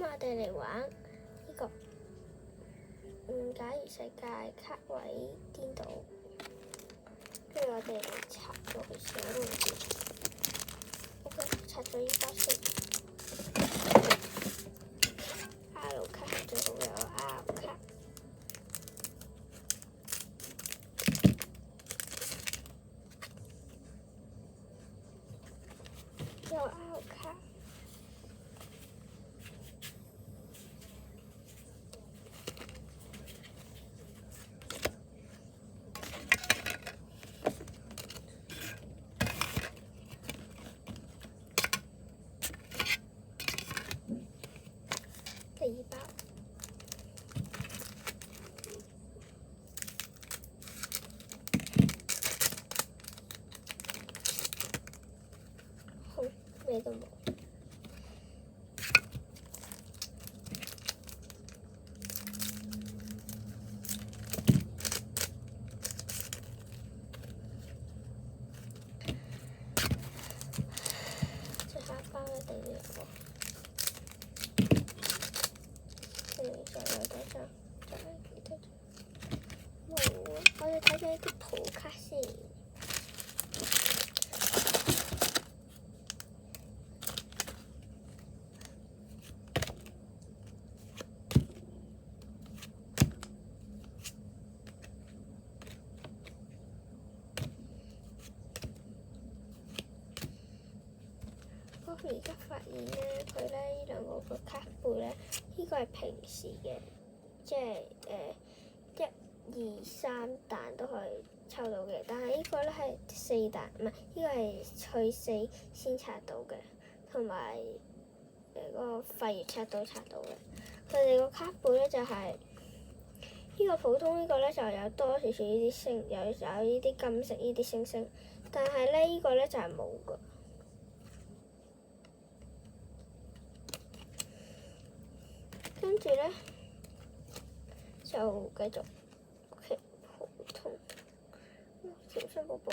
我哋嚟玩呢個假如世界卡位顛倒，跟住我哋嚟拆咗佢先。OK，拆咗依包先。R 卡係最好嘅，有 R 卡。有 R 卡。第二包。好，咩都冇。最後一包一定要有喎。跟住就有多張，仲有幾多張？冇，我要睇睇啲圖卡先。我而家發現咧，佢咧呢兩個卡背咧，呢個係平時嘅，即係1、2、3彈都可以抽到嘅。但係呢個咧係4彈，唔係，呢個係去4先刷到嘅，同埋個廢月刷到嘅。佢哋個卡背咧就係呢個普通，呢個咧就有多少少呢啲星，有呢啲金色呢啲星星，但係咧呢個咧就係冇㗎。跟住咧就繼續 OK 普通，甜心寶寶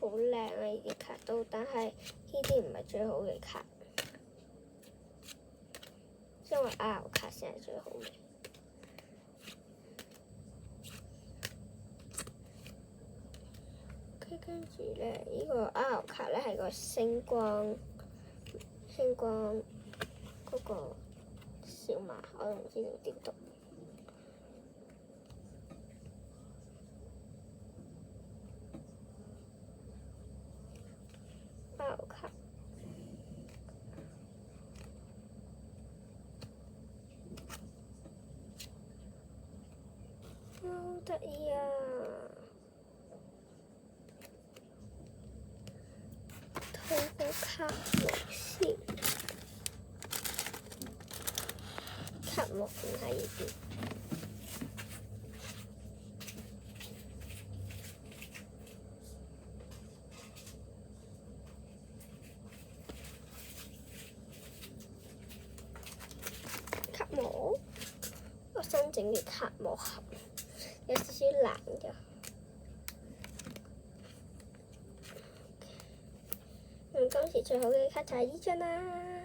好靚啊！呢啲卡都，但係呢啲唔係最好嘅卡，因為 R 卡先係最好嘅。OK，跟住咧呢個 R 卡咧係個星光嗰個小馬，我都唔知道點讀。R 卡，好得意啊！套個卡幕先。卡幕唔喺呢邊。卡幕，我新整嘅卡幕盒，有少少爛㗎。今次最好嘅卡就係呢張啦。